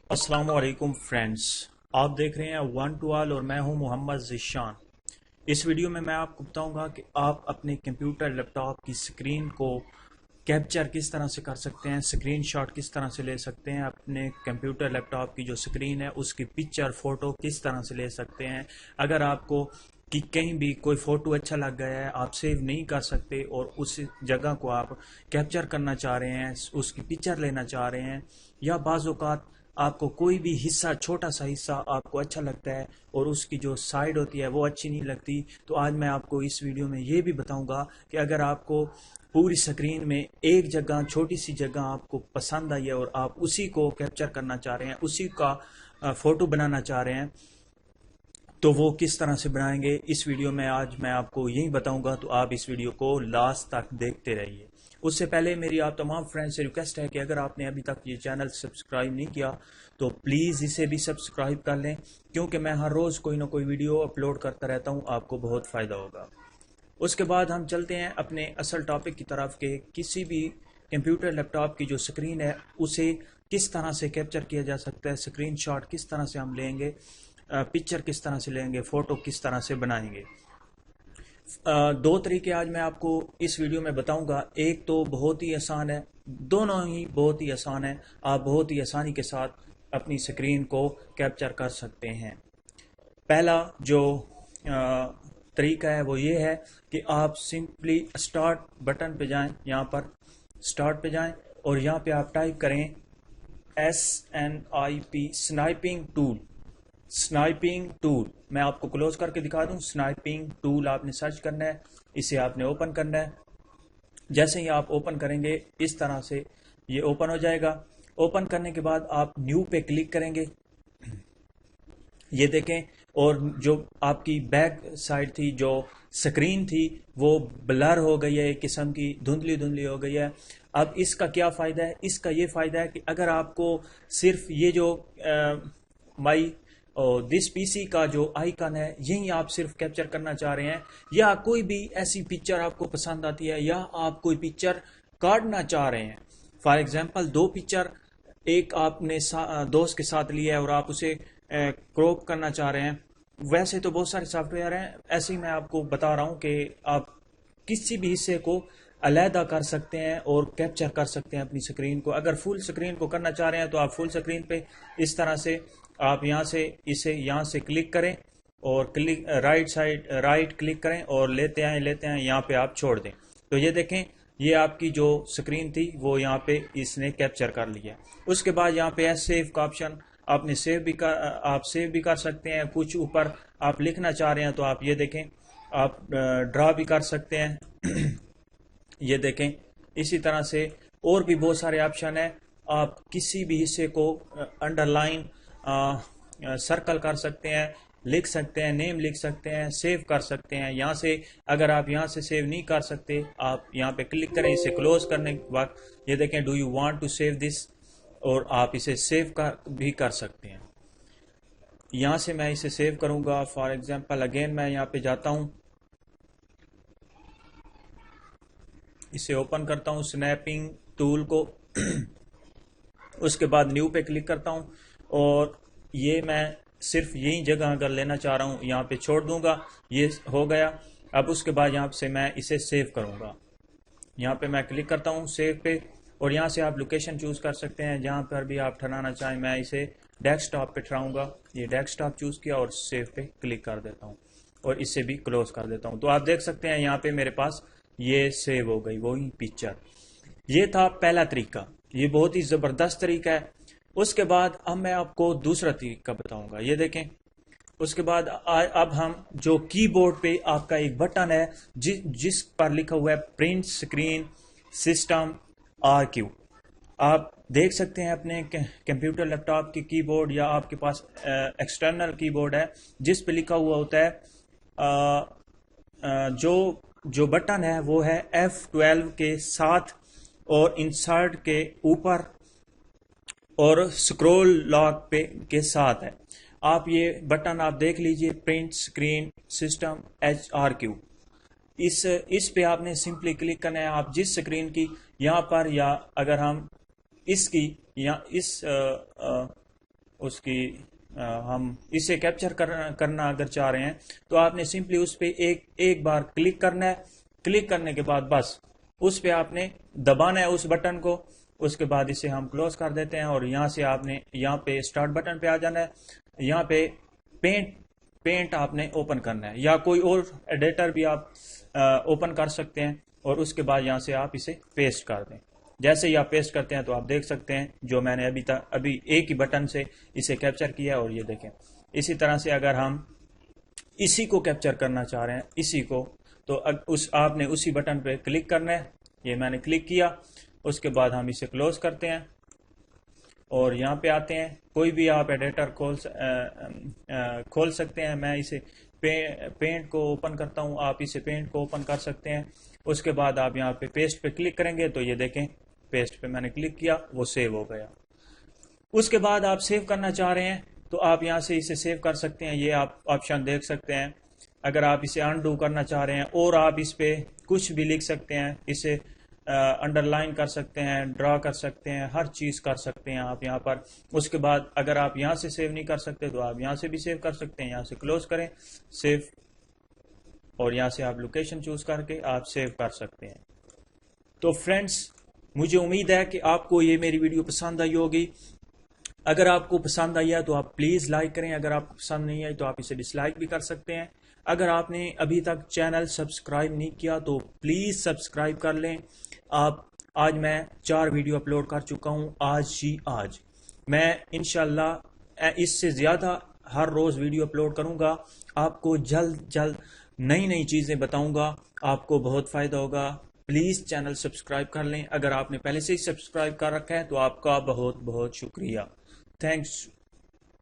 अस्सलाम वालेकुम फ्रेंड्स। आप देख रहे हैं वन टू ऑल और मैं हूं मोहम्मद ज़िशान। इस वीडियो में मैं आपको बताऊंगा कि आप अपने कंप्यूटर लैपटॉप की स्क्रीन को कैप्चर किस तरह से कर सकते हैं, स्क्रीन शॉट किस तरह से ले सकते हैं, अपने कंप्यूटर लैपटॉप की जो स्क्रीन है उसकी पिक्चर फ़ोटो किस तरह से ले सकते हैं। अगर आपको कि कहीं भी कोई फ़ोटो अच्छा लग गया है, आप सेव नहीं कर सकते और उस जगह को आप कैप्चर करना चाह रहे हैं, उसकी पिक्चर लेना चाह रहे हैं, या बाज़ औक़ात आपको कोई भी हिस्सा, छोटा सा हिस्सा आपको अच्छा लगता है और उसकी जो साइड होती है वो अच्छी नहीं लगती, तो आज मैं आपको इस वीडियो में ये भी बताऊंगा कि अगर आपको पूरी स्क्रीन में एक जगह, छोटी सी जगह आपको पसंद आई है और आप उसी को कैप्चर करना चाह रहे हैं, उसी का फ़ोटो बनाना चाह रहे हैं, तो वो किस तरह से बनाएंगे इस वीडियो में आज मैं आपको यही बताऊंगा। तो आप इस वीडियो को लास्ट तक देखते रहिए। उससे पहले मेरी आप तमाम फ्रेंड्स से रिक्वेस्ट है कि अगर आपने अभी तक ये चैनल सब्सक्राइब नहीं किया तो प्लीज़ इसे भी सब्सक्राइब कर लें, क्योंकि मैं हर रोज़ कोई ना कोई वीडियो अपलोड करता रहता हूँ, आपको बहुत फ़ायदा होगा। उसके बाद हम चलते हैं अपने असल टॉपिक की तरफ के किसी भी कंप्यूटर लैपटॉप की जो स्क्रीन है उसे किस तरह से कैप्चर किया जा सकता है, स्क्रीन शॉट किस तरह से हम लेंगे, पिक्चर किस तरह से लेंगे, फ़ोटो किस तरह से बनाएंगे। दो तरीके आज मैं आपको इस वीडियो में बताऊंगा। एक तो बहुत ही आसान है, दोनों ही बहुत ही आसान है, आप बहुत ही आसानी के साथ अपनी स्क्रीन को कैप्चर कर सकते हैं। पहला जो तरीका है वो ये है कि आप सिंपली स्टार्ट बटन पे जाएं, यहाँ पर स्टार्ट पे जाएं और यहाँ पे आप टाइप करें SNIP, sniping tool. Sniping tool मैं आपको क्लोज करके दिखा दूं। स्नाइपिंग टूल आपने सर्च करना है, इसे आपने ओपन करना है। जैसे ही आप ओपन करेंगे इस तरह से ये ओपन हो जाएगा। ओपन करने के बाद आप न्यू पे क्लिक करेंगे, ये देखें, और जो आपकी बैक साइड थी, जो स्क्रीन थी, वो ब्लर हो गई है, एक किस्म की धुंधली धुंधली हो गई है। अब इसका क्या फ़ायदा है? इसका ये फ़ायदा है कि अगर आपको सिर्फ ये जो माई और दिस पीसी का जो आइकन है यही आप सिर्फ कैप्चर करना चाह रहे हैं, या कोई भी ऐसी पिक्चर आपको पसंद आती है, या आप कोई पिक्चर काटना चाह रहे हैं, फॉर एग्जांपल दो पिक्चर एक आपने दोस्त के साथ लिया है और आप उसे क्रॉप करना चाह रहे हैं। वैसे तो बहुत सारे सॉफ्टवेयर हैं, ऐसे ही मैं आपको बता रहा हूं कि आप किसी भी हिस्से को अलहदा कर सकते हैं और कैप्चर कर सकते हैं अपनी स्क्रीन को। अगर फुल स्क्रीन को करना चाह रहे हैं तो आप फुल स्क्रीन पे इस तरह से आप यहाँ से इसे यहाँ से क्लिक करें और क्लिक राइट क्लिक करें और लेते आए यहाँ पे आप छोड़ दें, तो ये देखें, ये आपकी जो स्क्रीन थी वो यहाँ पे इसने कैप्चर कर लिया। उसके बाद यहाँ पे है सेव का ऑप्शन, आपने आप सेव भी कर सकते हैं। कुछ ऊपर आप लिखना चाह रहे हैं तो आप ये देखें, आप ड्रा भी कर सकते हैं ये देखें। इसी तरह से और भी बहुत सारे ऑप्शन है, आप किसी भी हिस्से को अंडरलाइन सर्कल कर सकते हैं, लिख सकते हैं, नेम लिख सकते हैं, सेव कर सकते हैं। यहाँ से अगर आप यहाँ से सेव नहीं कर सकते, आप यहाँ पे क्लिक करें, इसे क्लोज करने के बाद ये देखें do you want to save this, और आप इसे सेव भी कर सकते हैं। यहाँ से मैं इसे सेव करूँगा। फॉर एग्जांपल अगेन मैं यहाँ पे जाता हूँ, इसे ओपन करता हूँ स्नैपिंग टूल को उसके बाद न्यू पे क्लिक करता हूँ और ये मैं सिर्फ यही जगह अगर लेना चाह रहा हूँ यहाँ पे छोड़ दूंगा, ये हो गया। अब उसके बाद यहाँ से मैं इसे सेव करूँगा, यहाँ पे मैं क्लिक करता हूँ सेव पे, और यहाँ से आप लोकेशन चूज़ कर सकते हैं जहाँ पर भी आप ठहराना चाहें। मैं इसे डेस्कटॉप पे ठहराऊँगा, ये डेस्कटॉप चूज़ किया और सेव पे क्लिक कर देता हूँ और इसे भी क्लोज कर देता हूँ। तो आप देख सकते हैं यहाँ पे मेरे पास ये सेव हो गई वही पिक्चर। ये था पहला तरीका, ये बहुत ही ज़बरदस्त तरीका है। उसके बाद अब मैं आपको दूसरा तरीका बताऊंगा, ये देखें। उसके बाद अब हम जो कीबोर्ड पे आपका एक बटन है जिस पर लिखा हुआ है प्रिंट स्क्रीन सिस्टम RQ, आप देख सकते हैं अपने कंप्यूटर लैपटॉप की कीबोर्ड या आपके पास एक्सटर्नल कीबोर्ड है जिस पे लिखा हुआ होता है जो बटन है वो है F12 के साथ और इंसर्ट के ऊपर और स्क्रॉल लॉक पे के साथ है। आप ये बटन आप देख लीजिए, प्रिंट स्क्रीन सिस्टम HRQ, इस पे आपने सिंपली क्लिक करना है। आप जिस स्क्रीन की यहाँ पर, या अगर हम इसकी या इस اس کی ہم اسے کیپچر کرنا اگر چاہ رہے ہیں تو آپ نے سمپلی اس پہ ایک بار کلک کرنا ہے. کلک کرنے کے بعد بس اس پہ آپ نے دبانا ہے اس بٹن کو. اس کے بعد اسے ہم کلوز کر دیتے ہیں اور یہاں سے آپ نے یہاں پہ اسٹارٹ بٹن پہ آ جانا ہے. یہاں پہ پینٹ آپ نے اوپن کرنا ہے یا کوئی اور ایڈیٹر بھی آپ اوپن کر سکتے ہیں اور اس کے بعد یہاں سے آپ اسے پیسٹ کر دیں. جیسے ہی آپ پیسٹ کرتے ہیں تو آپ دیکھ سکتے ہیں جو میں نے ابھی ایک ہی بٹن سے اسے کیپچر کیا اور یہ دیکھیں. اسی طرح سے اگر ہم اسی کو کیپچر کرنا چاہ رہے ہیں اسی کو تو آپ نے اسی بٹن پہ کلک کرنا ہے. یہ میں نے کلک کیا. اس کے بعد ہم اسے کلوز کرتے ہیں اور یہاں پہ آتے ہیں. کوئی بھی آپ ایڈیٹر کھول سکتے ہیں. میں اسے پینٹ کو اوپن کرتا ہوں. آپ اسے پینٹ کو اوپن کر سکتے ہیں. اس کے بعد آپ یہاں پہ پیسٹ پہ کلک کریں گے تو یہ دیکھیں پیسٹ پہ میں نے کلک کیا وہ سیو ہو گیا. اس کے بعد آپ سیو کرنا چاہ رہے ہیں تو آپ یہاں سے اسے سیو کر سکتے ہیں. یہ آپ آپشن دیکھ سکتے ہیں. اگر آپ اسے انڈو کرنا چاہ رہے ہیں اور آپ اس پہ کچھ بھی لکھ سکتے ہیں. اسے انڈر لائن کر سکتے ہیں, ڈرا کر سکتے ہیں, ہر چیز کر سکتے ہیں آپ یہاں پر. اس کے بعد اگر آپ یہاں سے سیو نہیں کر سکتے تو آپ یہاں سے بھی سیو کر سکتے ہیں. یہاں سے کلوز کریں سیو اور یہاں سے آپ لوکیشن چوز کر کے آپ سیو کر سکتے ہیں. تو فرینڈز مجھے امید ہے کہ آپ کو یہ میری ویڈیو پسند آئی ہوگی. اگر آپ کو پسند آئی ہے تو آپ پلیز لائک کریں. اگر آپ کو پسند نہیں آئی تو آپ اسے ڈس لائک بھی کر سکتے ہیں. اگر آپ نے ابھی تک چینل سبسکرائب نہیں کیا تو پلیز سبسکرائب کر لیں. آج میں 4 ویڈیو اپلوڈ کر چکا ہوں. آج میں انشاءاللہ اس سے زیادہ ہر روز ویڈیو اپلوڈ کروں گا. آپ کو جلد نئی چیزیں بتاؤں گا. آپ کو بہت فائدہ ہوگا. پلیز چینل سبسکرائب کر لیں. اگر آپ نے پہلے سے ہی سبسکرائب کر رکھا ہے تو آپ کا بہت شکریہ. تھینکس.